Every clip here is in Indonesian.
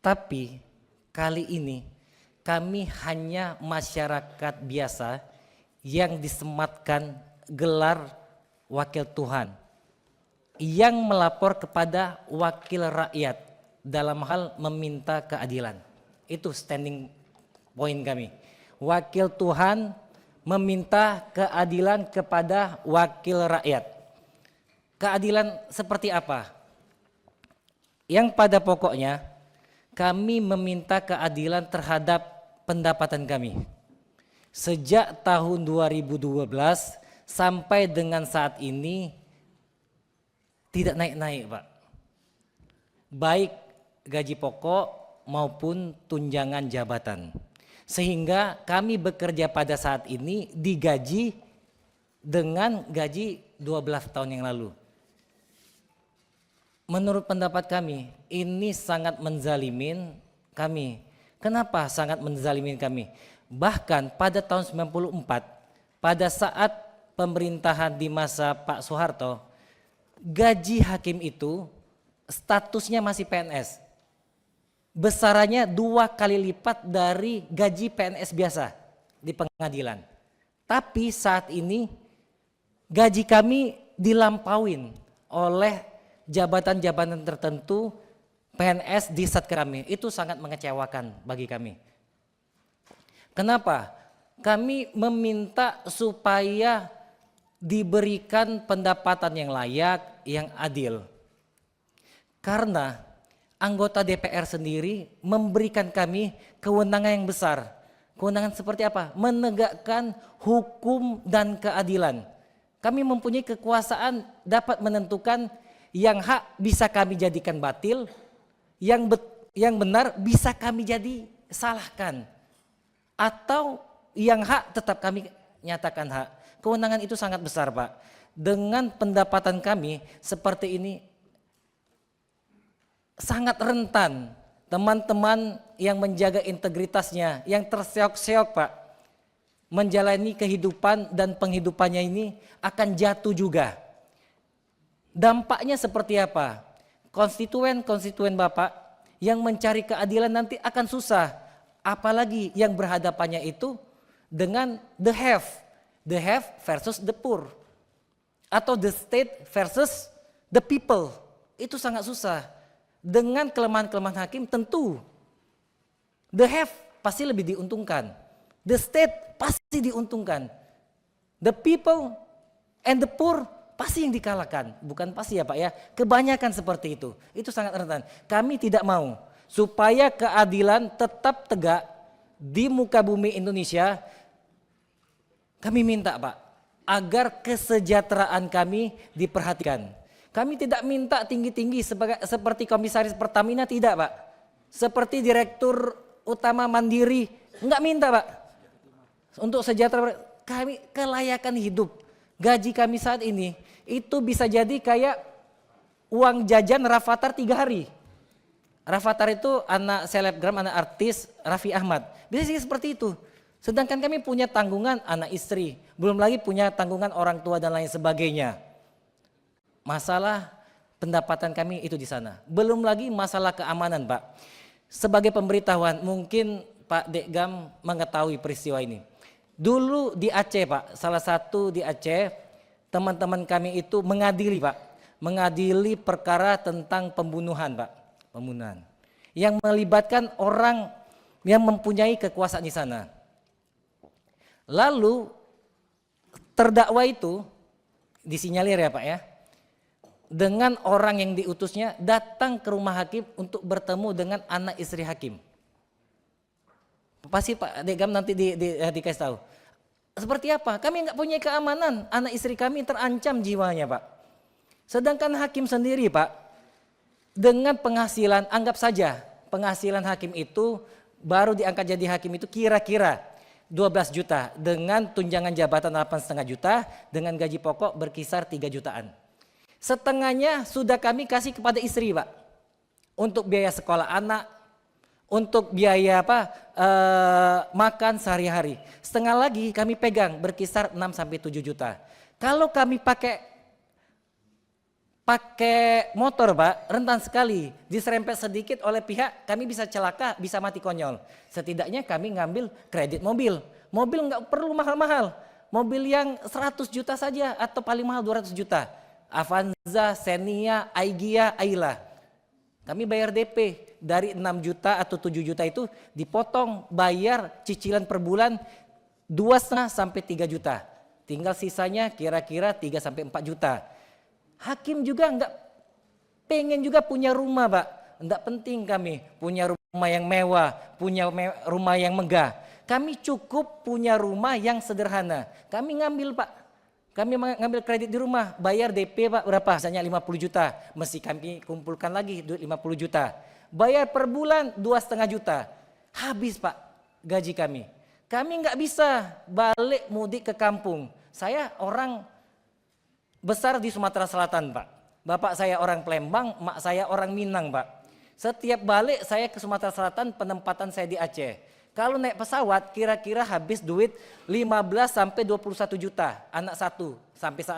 Tapi kali ini kami hanya masyarakat biasa yang disematkan gelar wakil Tuhan, yang melapor kepada wakil rakyat dalam hal meminta keadilan. Itu standing point kami. Wakil Tuhan meminta keadilan kepada wakil rakyat. Keadilan seperti apa? Yang pada pokoknya kami meminta keadilan terhadap pendapatan kami. Sejak tahun 2012 sampai dengan saat ini tidak naik-naik, Pak. Baik gaji pokok maupun tunjangan jabatan. Sehingga kami bekerja pada saat ini digaji dengan gaji 12 tahun yang lalu. Menurut pendapat kami, ini sangat menzalimin kami. Kenapa sangat menzalimin kami? Bahkan pada tahun 94, pada saat pemerintahan di masa Pak Soeharto, gaji hakim itu statusnya masih PNS. Besarannya 2 kali lipat dari gaji PNS biasa di pengadilan. Tapi saat ini gaji kami dilampauin oleh jabatan-jabatan tertentu PNS di Satker kami. Itu sangat mengecewakan bagi kami. Kenapa? Kami meminta supaya diberikan pendapatan yang layak, yang adil. Karena anggota DPR sendiri memberikan kami kewenangan yang besar. Kewenangan seperti apa? Menegakkan hukum dan keadilan. Kami mempunyai kekuasaan dapat menentukan yang hak bisa kami jadikan batil, yang benar bisa kami jadi salahkan, atau yang hak tetap kami nyatakan hak. Kewenangan itu sangat besar, Pak. Dengan pendapatan kami seperti ini sangat rentan teman-teman yang menjaga integritasnya, yang terseok-seok, Pak, menjalani kehidupan dan penghidupannya ini akan jatuh juga. Dampaknya seperti apa? Konstituen-konstituen Bapak yang mencari keadilan nanti akan susah. Apalagi yang berhadapannya itu dengan the have versus the poor. Atau the state versus the people. Itu sangat susah. Dengan kelemahan-kelemahan hakim tentu the have pasti lebih diuntungkan. The state pasti diuntungkan. The people and the poor pasti yang dikalahkan, bukan pasti ya Pak ya, kebanyakan seperti itu sangat rentan. Kami tidak mau supaya keadilan tetap tegak di muka bumi Indonesia. Kami minta Pak, agar kesejahteraan kami diperhatikan. Kami tidak minta tinggi-tinggi seperti komisaris Pertamina, tidak Pak. Seperti direktur utama Mandiri, enggak minta Pak. Untuk sejahtera kami, kelayakan hidup. Gaji kami saat ini itu bisa jadi kayak uang jajan Rafathar 3 hari. Rafathar itu anak selebgram, anak artis Raffi Ahmad. Bisa sih seperti itu. Sedangkan kami punya tanggungan anak istri, belum lagi punya tanggungan orang tua dan lain sebagainya. Masalah pendapatan kami itu di sana. Belum lagi masalah keamanan, Pak. Sebagai pemberitahuan, mungkin Pak Dekgam mengetahui peristiwa ini. Dulu di Aceh, Pak, salah satu di Aceh, teman-teman kami itu mengadili, Pak. Mengadili perkara tentang pembunuhan, Pak. Pembunuhan. Yang melibatkan orang yang mempunyai kekuasaan di sana. Lalu terdakwa itu disinyalir ya Pak ya, dengan orang yang diutusnya datang ke rumah hakim untuk bertemu dengan anak istri hakim. Pasti Pak Dekgam nanti dikasih tahu. Seperti apa? Kami nggak punya keamanan, anak istri kami terancam jiwanya Pak. Sedangkan hakim sendiri Pak, dengan penghasilan, anggap saja penghasilan hakim itu baru diangkat jadi hakim itu kira-kira 12 juta dengan tunjangan jabatan 8,5 juta dengan gaji pokok berkisar 3 jutaan. Setengahnya sudah kami kasih kepada istri Pak, untuk biaya sekolah anak, untuk biaya makan sehari-hari. Setengah lagi kami pegang berkisar 6-7 juta. Kalau kami pakai pakai motor Pak, rentan sekali. Diserempet sedikit oleh pihak, kami bisa celaka, bisa mati konyol. Setidaknya kami ngambil kredit mobil. Mobil nggak perlu mahal-mahal. Mobil yang 100 juta saja atau paling mahal 200 juta. Avanza, Xenia, Aigia, Ayla. Kami bayar DP dari 6 juta atau 7 juta itu dipotong bayar cicilan per bulan 2,5 sampai 3 juta. Tinggal sisanya kira-kira 3 sampai 4 juta. Hakim juga enggak pengen juga punya rumah Pak. Enggak penting kami punya rumah yang mewah, punya rumah yang megah. Kami cukup punya rumah yang sederhana. Kami ngambil Pak. Kami mengambil kredit di rumah, bayar DP Pak berapa? Misalnya 50 juta, mesti kami kumpulkan lagi duit 50 juta. Bayar per bulan 2,5 juta. Habis Pak gaji kami. Kami nggak bisa balik mudik ke kampung. Saya orang besar di Sumatera Selatan Pak. Bapak saya orang Palembang, mak saya orang Minang Pak. Setiap balik saya ke Sumatera Selatan, penempatan saya di Aceh. Kalau naik pesawat kira-kira habis duit 15 sampai 21 juta, anak satu, sampai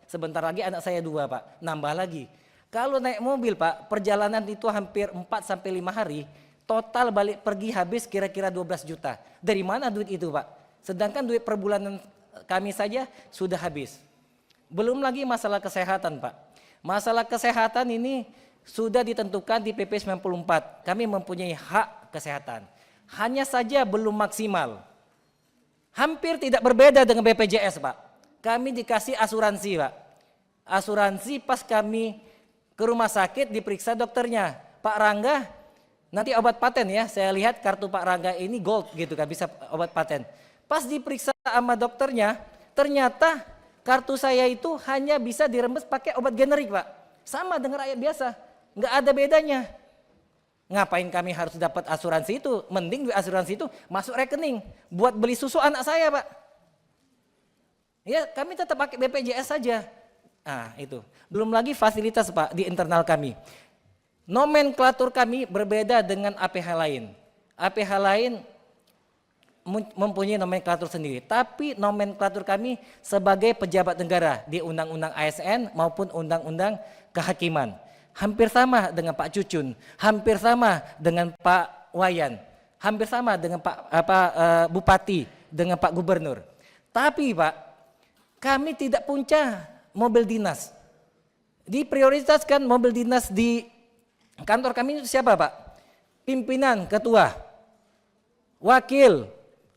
sebentar lagi anak saya 2 Pak, nambah lagi. Kalau naik mobil Pak, perjalanan itu hampir 4 sampai 5 hari, total balik pergi habis kira-kira 12 juta. Dari mana duit itu Pak? Sedangkan duit per bulanan kami saja sudah habis. Belum lagi masalah kesehatan Pak. Masalah kesehatan ini sudah ditentukan di PP 94, kami mempunyai hak kesehatan. Hanya saja belum maksimal. Hampir tidak berbeda dengan BPJS Pak. Kami dikasih asuransi Pak. Asuransi pas kami ke rumah sakit diperiksa dokternya. Pak Rangga nanti obat paten ya. Saya lihat kartu Pak Rangga ini gold gitu kan, bisa obat paten. Pas diperiksa sama dokternya, ternyata kartu saya itu hanya bisa dirembes pakai obat generik Pak. Sama dengan rakyat biasa. Nggak ada bedanya. Ngapain kami harus dapat asuransi itu? Mending duit asuransi itu masuk rekening buat beli susu anak saya Pak. Ya kami tetap pakai BPJS saja. Nah itu. Belum lagi fasilitas Pak di internal kami. Nomenklatur kami berbeda dengan APH lain. APH lain mempunyai nomenklatur sendiri. Tapi nomenklatur kami sebagai pejabat negara di Undang-Undang ASN maupun Undang-Undang Kehakiman. Hampir sama dengan Pak Cucun, hampir sama dengan Pak Wayan, hampir sama dengan Pak Bupati, dengan Pak Gubernur. Tapi Pak, kami tidak punya mobil dinas. Diprioritaskan mobil dinas di kantor kami itu siapa Pak? Pimpinan, ketua, wakil,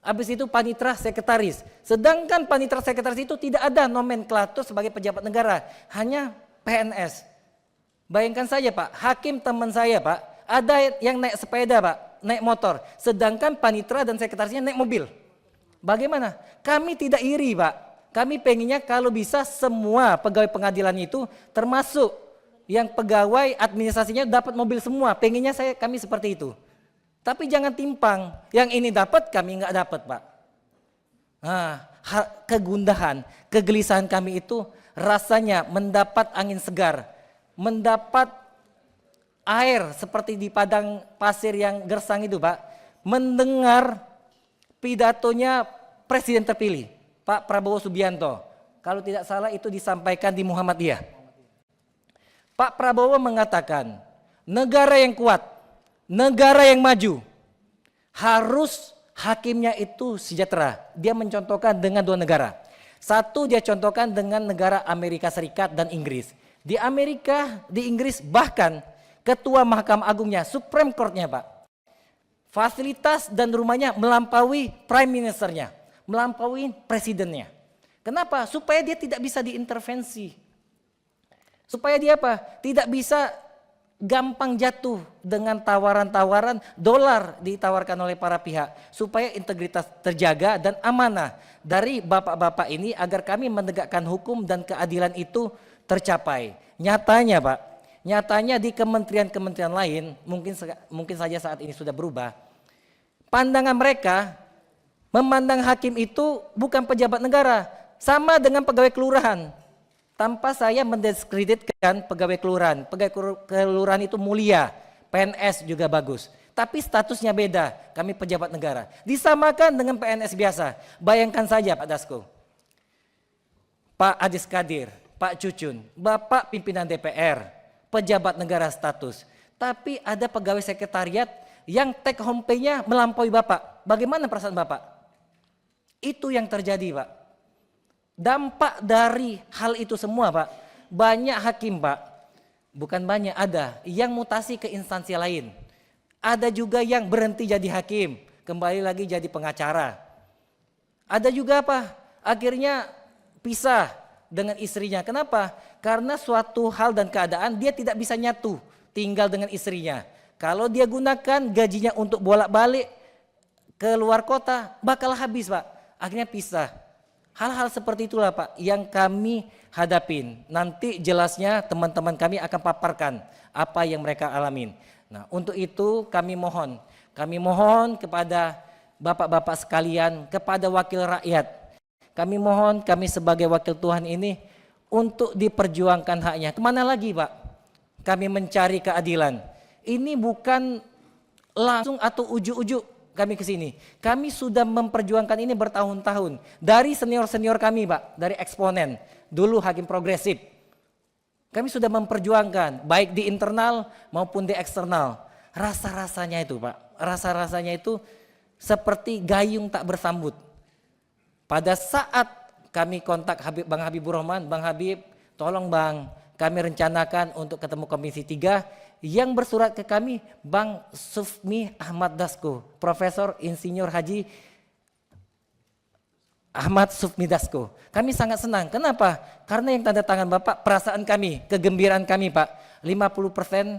habis itu panitra, sekretaris. Sedangkan panitra sekretaris itu tidak ada nomenklatur sebagai pejabat negara, hanya PNS. Bayangkan saja Pak, hakim teman saya Pak, ada yang naik sepeda Pak, naik motor. Sedangkan panitra dan sekretarisnya naik mobil. Bagaimana? Kami tidak iri Pak. Kami pengennya kalau bisa semua pegawai pengadilan itu termasuk yang pegawai administrasinya dapat mobil semua. Pengennya kami seperti itu. Tapi jangan timpang, yang ini dapat kami nggak dapat Pak. Nah, kegundahan, kegelisahan kami itu rasanya mendapat angin segar, mendapat air seperti di padang pasir yang gersang itu Pak, mendengar pidatonya Presiden terpilih Pak Prabowo Subianto. Kalau tidak salah itu disampaikan di Muhammadiyah. Pak Prabowo mengatakan negara yang kuat, negara yang maju harus hakimnya itu sejahtera. Dia mencontohkan dengan 2 negara. Satu dia contohkan dengan negara Amerika Serikat dan Inggris. Di Amerika, di Inggris bahkan ketua Mahkamah Agungnya, Supreme Court-nya Pak, fasilitas dan rumahnya melampaui Prime Ministernya, melampaui presidennya. Kenapa? Supaya dia tidak bisa diintervensi. Supaya dia apa? Tidak bisa gampang jatuh dengan tawaran-tawaran dolar ditawarkan oleh para pihak. Supaya integritas terjaga dan amanah dari bapak-bapak ini agar kami menegakkan hukum dan keadilan itu tercapai. Nyatanya Pak, nyatanya di kementerian-kementerian lain mungkin saja saat ini sudah berubah. Pandangan mereka memandang hakim itu bukan pejabat negara, sama dengan pegawai kelurahan. Tanpa saya mendiskreditkan pegawai kelurahan. Pegawai kelurahan itu mulia, PNS juga bagus. Tapi statusnya beda, kami pejabat negara. Disamakan dengan PNS biasa. Bayangkan saja Pak Dasko, Pak Adis Kadir, Pak Cucun, Bapak pimpinan DPR, pejabat negara status, tapi ada pegawai sekretariat yang take home pay-nya melampaui Bapak. Bagaimana perasaan Bapak? Itu yang terjadi, Pak. Dampak dari hal itu semua, Pak, banyak hakim, Pak, bukan banyak, ada yang mutasi ke instansi lain. Ada juga yang berhenti jadi hakim, kembali lagi jadi pengacara. Ada juga apa? Akhirnya pisah dengan istrinya. Kenapa? Karena suatu hal dan keadaan dia tidak bisa nyatu tinggal dengan istrinya. Kalau dia gunakan gajinya untuk bolak-balik ke luar kota, bakal habis, Pak. Akhirnya pisah. Hal-hal seperti itulah, Pak, yang kami hadapin. Nanti jelasnya teman-teman kami akan paparkan apa yang mereka alamin. Nah, untuk itu kami mohon kepada bapak-bapak sekalian, kepada wakil rakyat. Kami mohon, kami sebagai wakil Tuhan ini untuk diperjuangkan haknya. Kemana lagi, Pak? Kami mencari keadilan. Ini bukan langsung atau ujuk-ujuk kami ke sini. Kami sudah memperjuangkan ini bertahun-tahun. Dari senior-senior kami, Pak, dari eksponen, dulu hakim progresif. Kami sudah memperjuangkan, baik di internal maupun di eksternal. Rasa-rasanya itu, Pak, rasa-rasanya itu seperti gayung tak bersambut. Pada saat kami kontak Bang Habibur Rahman, Bang Habib, tolong Bang, kami rencanakan untuk ketemu Komisi 3, yang bersurat ke kami Bang Sufmi Ahmad Dasko, Profesor Insinyur Haji Ahmad Sufmi Dasko. Kami sangat senang. Kenapa? Karena yang tanda tangan Bapak, perasaan kami, kegembiraan kami, Pak. 50%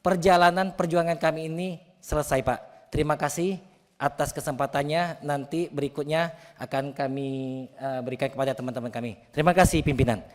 perjalanan perjuangan kami ini selesai, Pak. Terima kasih atas kesempatannya. Nanti berikutnya akan kami berikan kepada teman-teman kami. Terima kasih pimpinan.